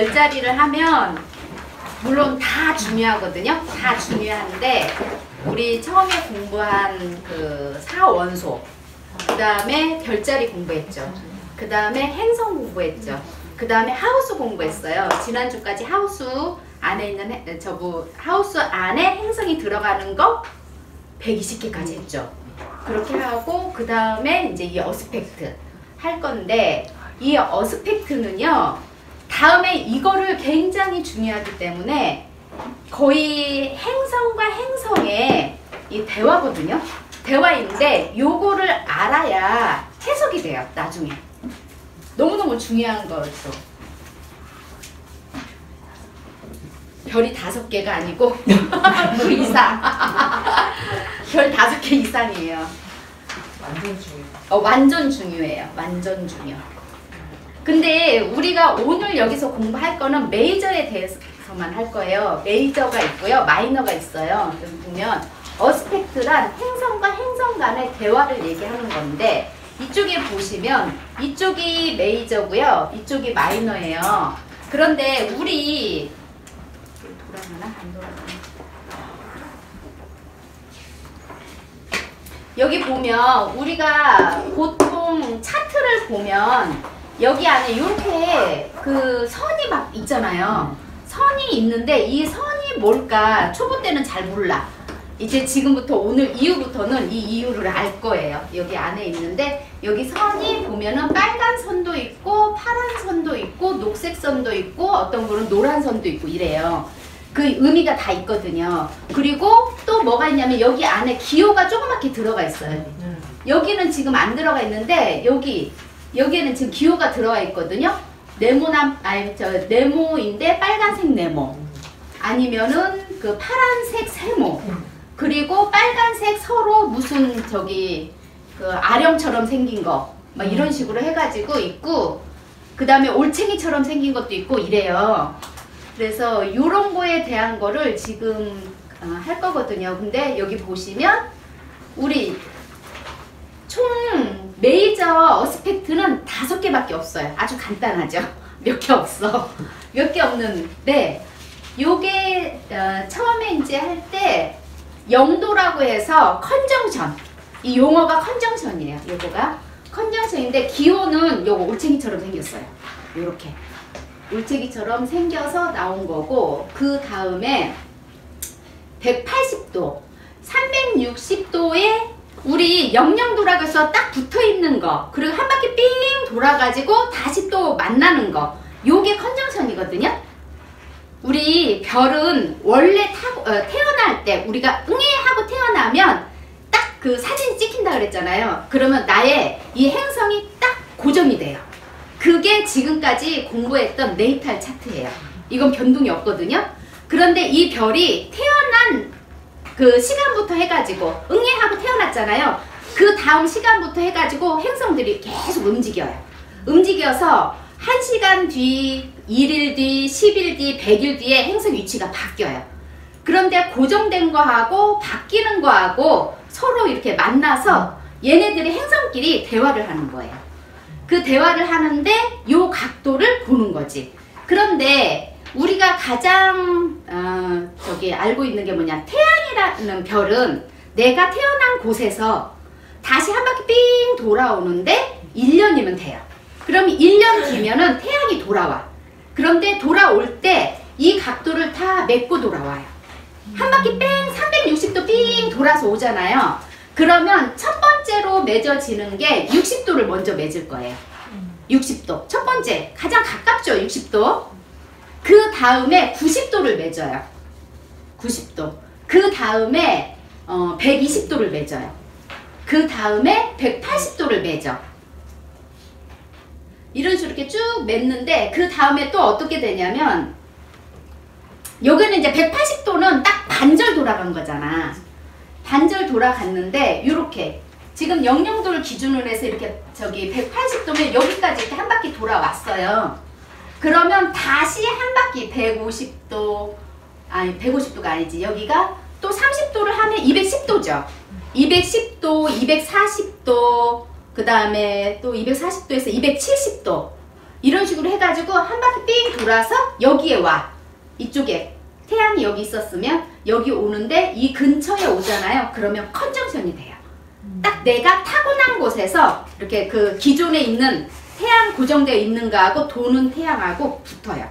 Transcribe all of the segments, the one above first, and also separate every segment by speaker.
Speaker 1: 별자리를 하면 물론 다 중요하거든요. 다 중요한데 우리 처음에 공부한 그 사원소, 그 다음에 별자리 공부했죠. 그 다음에 행성 공부했죠. 그 다음에 하우스 공부했어요. 지난주까지 하우스 안에 있는 하우스 안에 행성이 들어가는 거 120개까지 했죠. 그렇게 하고 그 다음에 이제 이 어스펙트 할 건데, 이 어스펙트는요 다음에 이거를 굉장히 중요하기 때문에 거의 행성과 행성의 이 대화거든요. 대화인데 요거를 알아야 해석이 돼요. 나중에 너무너무 중요한 거죠. 별이 5개가 아니고 그 이상 별 5개 이상이에요.
Speaker 2: 완전 중요해요.
Speaker 1: 완전 중요해요. 완전 중요. 근데 우리가 오늘 여기서 공부할 거는 메이저에 대해서만 할 거예요. 메이저가 있고요, 마이너가 있어요. 여기 보면 어스펙트란 행성과 행성 간의 대화를 얘기하는 건데, 이쪽에 보시면 이쪽이 메이저고요, 이쪽이 마이너예요. 그런데 우리 돌아가나? 안 돌아가나? 여기 보면 우리가 보통 차트를 보면 여기 안에 이렇게 그 선이 막 있잖아요. 선이 있는데 이 선이 뭘까 초보 때는 잘 몰라. 이제 지금부터 오늘 이후부터는 이 이유를 알 거예요. 여기 안에 있는데 여기 선이 보면은 빨간 선도 있고 파란 선도 있고 녹색 선도 있고 어떤 거는 노란 선도 있고 이래요. 그 의미가 다 있거든요. 그리고 또 뭐가 있냐면 여기 안에 기호가 조그맣게 들어가 있어요. 여기는 지금 안 들어가 있는데 여기에는 지금 기호가 들어가 있거든요. 네모인데 빨간색 네모, 아니면은 그 파란색 세모, 그리고 빨간색 서로 무슨 그 아령처럼 생긴 거 막 이런 식으로 해가지고 있고, 그 다음에 올챙이처럼 생긴 것도 있고 이래요. 그래서 이런 거에 대한 거를 지금 할 거거든요. 근데 여기 보시면 우리 총 메이저 어스펙트는 5개밖에 없어요. 아주 간단하죠. 몇 개 없어. 몇 개 없는데 요게 처음에 이제 할 때 영도라고 해서 컨정션, 이 용어가 컨정션이에요. 요거가 컨정션인데 기호는 요거 올챙이처럼 생겼어요. 요렇게 올챙이처럼 생겨서 나온 거고, 그 다음에 180도, 360도에 우리 영영도라고 해서 딱 붙어있는 거, 그리고 한 바퀴 삥 돌아가지고 다시 또 만나는 거, 요게 컨정션이거든요. 우리 별은 원래 태어날 때 우리가 응애 하고 태어나면 딱 그 사진이 찍힌다 그랬잖아요. 그러면 나의 이 행성이 딱 고정이 돼요. 그게 지금까지 공부했던 네이탈 차트예요. 이건 변동이 없거든요. 그런데 이 별이 태어난 그 시간부터 해가지고 응애하고 태어났잖아요. 그 다음 시간부터 해가지고 행성들이 계속 움직여요. 움직여서 1시간 뒤, 1일 뒤, 10일 뒤, 100일 뒤에 행성 위치가 바뀌어요. 그런데 고정된 거하고 바뀌는 거하고 서로 이렇게 만나서 얘네들이 행성끼리 대화를 하는 거예요. 그 대화를 하는데 요 각도를 보는 거지. 그런데 우리가 가장 알고 있는 게 뭐냐, 태양이라는 별은 내가 태어난 곳에서 다시 한 바퀴 삥 돌아오는데 1년이면 돼요. 그럼 1년 뒤면은 태양이 돌아와. 그런데 돌아올 때 이 각도를 다 맺고 돌아와요. 한 바퀴 뺑 360도 삥 돌아서 오잖아요. 그러면 첫 번째로 맺어지는 게 60도를 먼저 맺을 거예요. 60도. 첫 번째. 가장 가깝죠, 60도. 그 다음에 90도를 맺어요. 90도. 그 다음에 120도를 맺어요. 그 다음에 180도를 맺어. 이런 식으로 이렇게 쭉 맺는데 그 다음에 또 어떻게 되냐면 여기는 이제 180도는 딱 반절 돌아간 거잖아. 반절 돌아갔는데 요렇게 지금 영영도를 기준으로 해서 이렇게 180도면 여기까지 이렇게 한 바퀴 돌아왔어요. 그러면 다시 한 바퀴 150도, 아니 150도가 아니지, 여기가 또 30도를 하면 210도죠. 210도, 240도, 그 다음에 또 240도에서 270도. 이런 식으로 해가지고 한 바퀴 삥 돌아서 여기에 와. 이쪽에 태양이 여기 있었으면 여기 오는데 이 근처에 오잖아요. 그러면 컨정션이 돼요. 딱 내가 타고난 곳에서 이렇게 그 기존에 있는 태양 고정되어 있는 거하고 도는 태양하고 붙어요.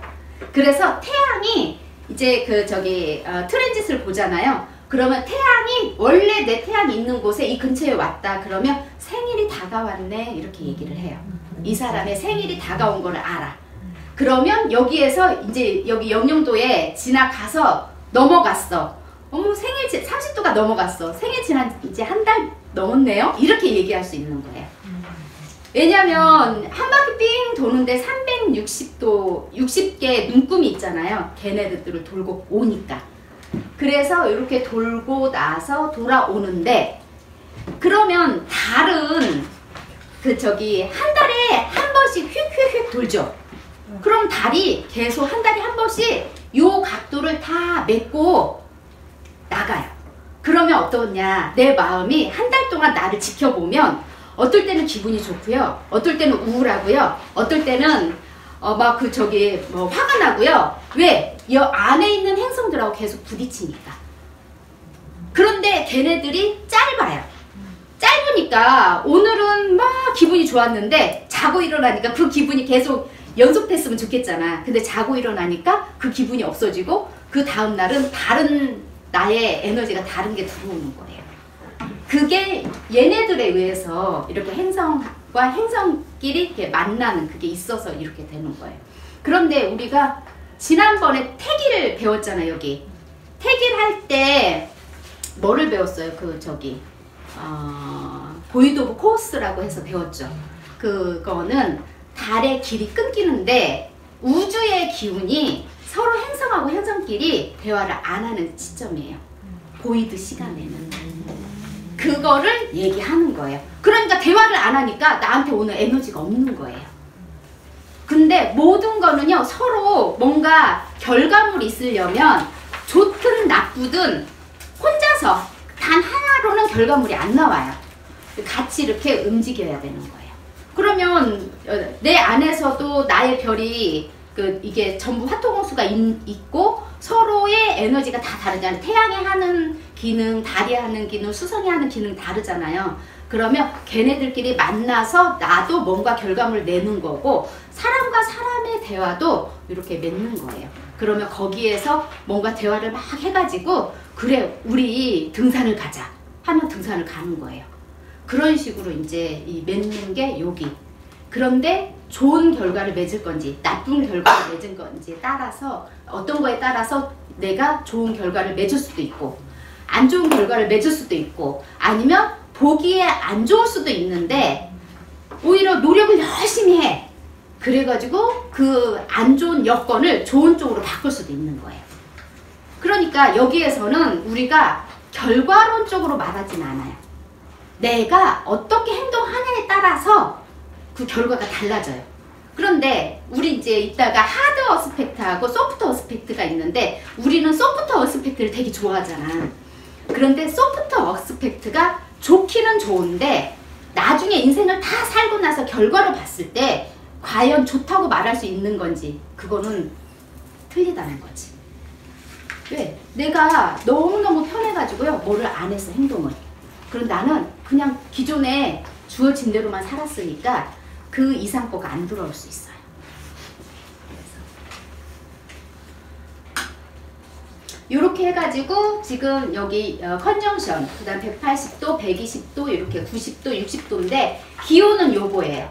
Speaker 1: 그래서 태양이 이제 그 저기 트랜짓을 보잖아요. 그러면 태양이 원래 내 태양이 있는 곳에 이 근처에 왔다 그러면 생일이 다가왔네 이렇게 얘기를 해요. 이 사람의 생일이 다가온 걸 알아. 그러면 여기에서 이제 여기 영영도에 지나가서 넘어갔어. 어머 생일 30도가 넘어갔어. 생일 지난 이제 한 달 넘었네요. 이렇게 얘기할 수 있는 거예요. 왜냐면 한 바퀴 삥 도는데 360도 60개 눈금이 있잖아요. 걔네들을 돌고 오니까. 그래서 이렇게 돌고 나서 돌아오는데 그러면 달은 그 저기 한 달에 한 번씩 휙휙휙 돌죠. 그럼 달이 계속 한 달에 한 번씩 요 각도를 다 메고 나가요. 그러면 어떠냐? 내 마음이 한 달 동안 나를 지켜보면 어떨 때는 기분이 좋고요. 어떨 때는 우울하고요. 어떨 때는 막 그 저기 뭐 화가 나고요. 왜? 이 안에 있는 행성들하고 계속 부딪히니까. 그런데 걔네들이 짧아요. 짧으니까 오늘은 막 기분이 좋았는데 자고 일어나니까 그 기분이 계속 연속됐으면 좋겠잖아. 근데 자고 일어나니까 그 기분이 없어지고 그 다음 날은 다른 나의 에너지가 다른 게 들어오는 거예요. 그게 얘네들에 의해서 이렇게 행성과 행성끼리 이렇게 만나는 그게 있어서 이렇게 되는 거예요. 그런데 우리가 지난번에 태기를 배웠잖아요. 여기 태기를 할 때 뭐를 배웠어요? 그 저기 보이드 오브 코스라고 해서 배웠죠. 그거는 달의 길이 끊기는데 우주의 기운이 서로 행성하고 행성끼리 대화를 안 하는 시점이에요. 보이드 시간에는. 그거를 얘기하는 거예요. 그러니까 대화를 안 하니까 나한테 오는 에너지가 없는 거예요. 근데 모든 거는요, 서로 뭔가 결과물이 있으려면 좋든 나쁘든 혼자서 단 하나로는 결과물이 안 나와요. 같이 이렇게 움직여야 되는 거예요. 그러면 내 안에서도 나의 별이 이게 전부 화토공수가 있고 서로의 에너지가 다 다르잖아요. 태양이 하는 기능, 달이 하는 기능, 수성이 하는 기능 다르잖아요. 그러면 걔네들끼리 만나서 나도 뭔가 결과물을 내는 거고 사람과 사람의 대화도 이렇게 맺는 거예요. 그러면 거기에서 뭔가 대화를 막 해가지고 그래 우리 등산을 가자 하면 등산을 가는 거예요. 그런 식으로 이제 이 맺는 게 여기. 그런데 좋은 결과를 맺을 건지 나쁜 결과를 맺은 건지 따라서 어떤 거에 따라서 내가 좋은 결과를 맺을 수도 있고 안 좋은 결과를 맺을 수도 있고 아니면 보기에 안 좋을 수도 있는데 오히려 노력을 열심히 해. 그래가지고 그 안 좋은 여건을 좋은 쪽으로 바꿀 수도 있는 거예요. 그러니까 여기에서는 우리가 결과론적으로 말하진 않아요. 내가 어떻게 행동하냐에 따라서 그 결과가 달라져요. 그런데 우리 이제 이따가 하드 어스펙트하고 소프트 어스펙트가 있는데 우리는 소프트 어스펙트를 되게 좋아하잖아. 그런데 소프트 어스펙트가 좋기는 좋은데 나중에 인생을 다 살고 나서 결과를 봤을 때 과연 좋다고 말할 수 있는 건지 그거는 틀리다는 거지. 왜? 내가 너무너무 편해가지고요 뭐를 안 했어 행동을. 그럼 나는 그냥 기존에 주어진 대로만 살았으니까 그 이상 거가 안 들어올 수 있어요. 이렇게 해가지고 지금 여기 컨정션 그 다음 180도, 120도, 이렇게 90도, 60도인데 기호는 요거예요.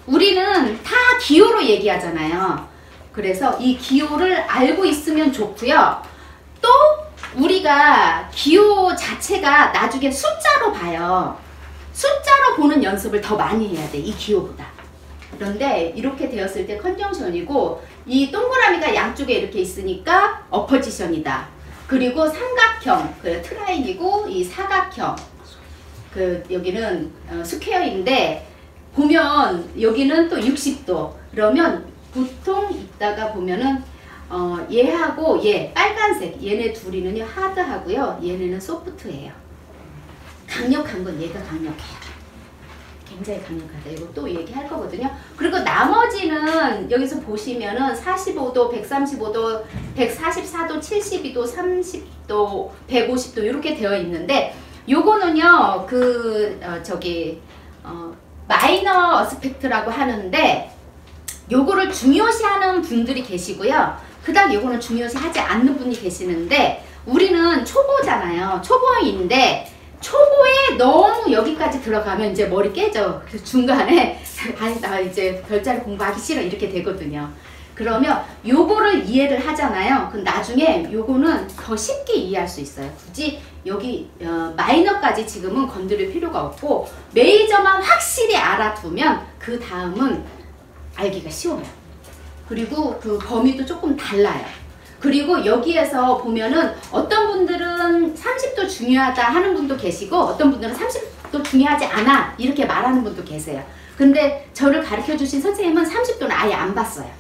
Speaker 1: 우리는 다 기호로 얘기하잖아요. 그래서 이 기호를 알고 있으면 좋고요. 또 우리가 기호 자체가 나중에 숫자로 봐요. 숫자로 보는 연습을 더 많이 해야 돼. 이 기호보다. 그런데 이렇게 되었을 때 컨정션이고 이 동그라미가 양쪽에 이렇게 있으니까 어퍼지션이다. 그리고 삼각형 그 트라이이고 이 사각형 그 여기는 스퀘어인데 보면 여기는 또 60도. 그러면 보통 이따가 보면은 얘하고 얘 빨간색 얘네 둘이는요 하드하고요 얘네는 소프트예요. 강력한 건 얘가 강력해요. 굉장히 강력하다. 이거 또 얘기할 거거든요. 그리고 나머지는 여기서 보시면은 45도, 135도, 144도, 72도, 30도, 150도 이렇게 되어 있는데 요거는요 마이너 어스펙트라고 하는데 요거를 중요시하는 분들이 계시고요. 그 다음 요거는 중요시하지 않는 분이 계시는데 우리는 초보잖아요. 초보인데 초보에 너무 여기까지 들어가면 이제 머리 깨져. 그래서 중간에 아니 나 이제 별자리 공부하기 싫어 이렇게 되거든요. 그러면 요거를 이해를 하잖아요. 그럼 나중에 요거는 더 쉽게 이해할 수 있어요. 굳이 여기 마이너까지 지금은 건드릴 필요가 없고 메이저만 확실히 알아두면 그 다음은 알기가 쉬워요. 그리고 그 범위도 조금 달라요. 그리고 여기에서 보면은 어떤 분들은 30도 중요하다 하는 분도 계시고 어떤 분들은 30도 중요하지 않아 이렇게 말하는 분도 계세요. 근데 저를 가르쳐 주신 선생님은 30도는 아예 안 봤어요.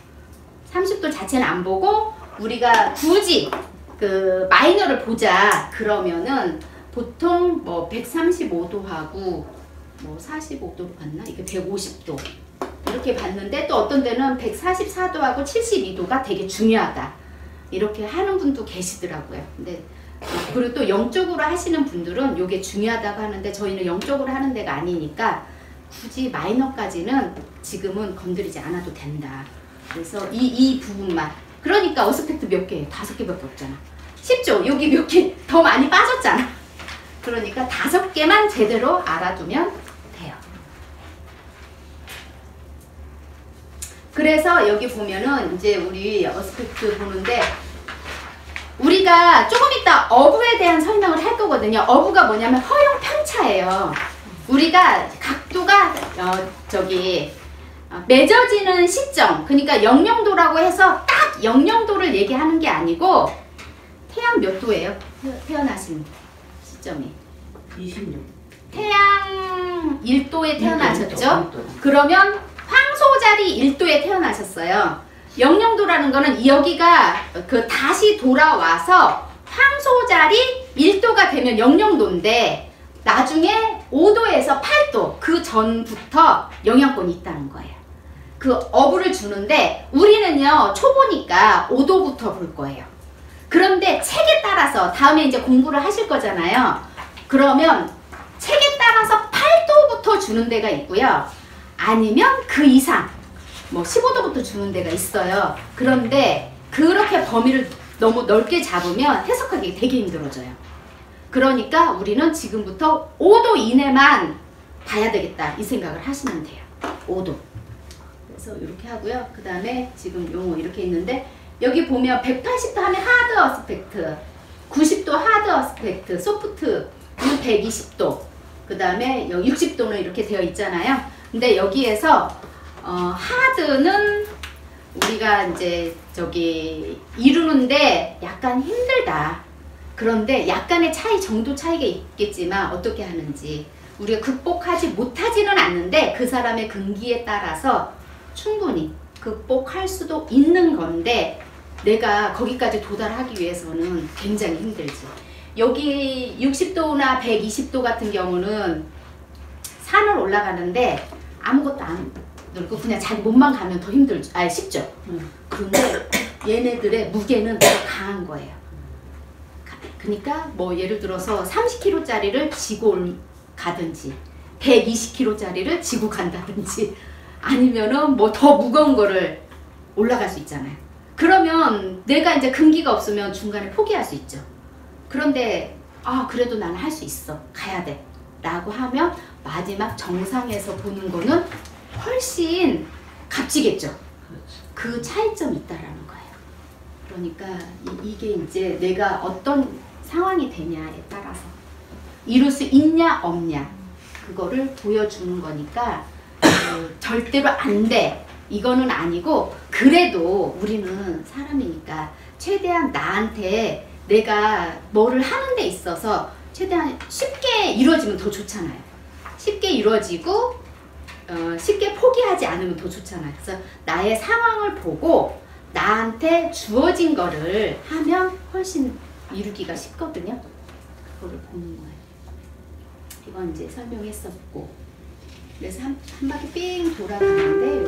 Speaker 1: 30도 자체는 안 보고 우리가 굳이 그 마이너를 보자 그러면은 보통 뭐 135도 하고 뭐 45도로 봤나? 이게 150도 이렇게 봤는데 또 어떤 데는 144도하고 72도가 되게 중요하다 이렇게 하는 분도 계시더라고요. 근데 그리고 또 영적으로 하시는 분들은 이게 중요하다고 하는데 저희는 영적으로 하는 데가 아니니까 굳이 마이너까지는 지금은 건드리지 않아도 된다. 그래서 이 부분만. 그러니까 어스펙트 몇 개? 5개밖에 없잖아. 쉽죠? 여기 몇 개 더 많이 빠졌잖아. 그러니까 5개만 제대로 알아두면 돼요. 그래서 여기 보면은 이제 우리 어스펙트 보는데 우리가 조금 이따 어부에 대한 설명을 할 거거든요. 어부가 뭐냐면 허용 편차예요. 우리가 각도가 맺어지는 시점, 그러니까 영영도라고 해서 딱 영영도를 얘기하는 게 아니고 태양 몇 도예요? 태어나신 시점이
Speaker 2: 26.
Speaker 1: 태양 1도에 태어나셨죠? 그러면 황소자리 1도에 태어나셨어요. 영영도라는 거는 여기가 다시 돌아와서 황소자리 1도가 되면 영영도인데 나중에 5도에서 8도 그 전부터 영향권이 있다는 거예요. 그 어부를 주는데 우리는요 초보니까 5도부터 볼 거예요. 그런데 책에 따라서 다음에 이제 공부를 하실 거잖아요. 그러면 책에 따라서 8도부터 주는 데가 있고요. 아니면 그 이상 뭐 15도부터 주는 데가 있어요. 그런데 그렇게 범위를 너무 넓게 잡으면 해석하기 되게 힘들어져요. 그러니까 우리는 지금부터 5도 이내만 봐야 되겠다 이 생각을 하시면 돼요. 5도. 그래서 이렇게 하고요. 그 다음에 지금 용어 이렇게 있는데 여기 보면 180도 하면 하드 어스펙트, 90도 하드 어스펙트, 소프트 120도, 그 다음에 60도는 이렇게 되어 있잖아요. 근데 여기에서 하드는 우리가 이제 이루는데 약간 힘들다. 그런데 약간의 정도 차이가 있겠지만 어떻게 하는지 우리가 극복하지 못하지는 않는데 그 사람의 근기에 따라서 충분히 극복할 수도 있는 건데 내가 거기까지 도달하기 위해서는 굉장히 힘들지. 여기 60도나 120도 같은 경우는 산을 올라가는데 아무것도 안 들고 그냥 자기 몸만 가면 더 쉽죠. 그런데 얘네들의 무게는 더 강한 거예요. 그러니까 뭐 예를 들어서 30kg짜리를 지고 가든지 120kg짜리를 지고 간다든지 아니면은 뭐 더 무거운 거를 올라갈 수 있잖아요. 그러면 내가 이제 근기가 없으면 중간에 포기할 수 있죠. 그런데 그래도 나는 할 수 있어. 가야 돼. 라고 하면 마지막 정상에서 보는 거는 훨씬 값지겠죠. 그 차이점이 있다라는 거예요. 그러니까 이게 이제 내가 어떤 상황이 되냐에 따라서 이룰 수 있냐 없냐 그거를 보여주는 거니까 절대로 안 돼. 이거는 아니고 그래도 우리는 사람이니까 최대한 나한테 내가 뭐를 하는 데 있어서 최대한 쉽게 이루어지면 더 좋잖아요. 쉽게 이루어지고 쉽게 포기하지 않으면 더 좋잖아요. 그래서 나의 상황을 보고 나한테 주어진 거를 하면 훨씬 이루기가 쉽거든요. 그거를 보는 거예요. 이건 이제 설명했었고 그래서 한 바퀴 삥 돌아가는데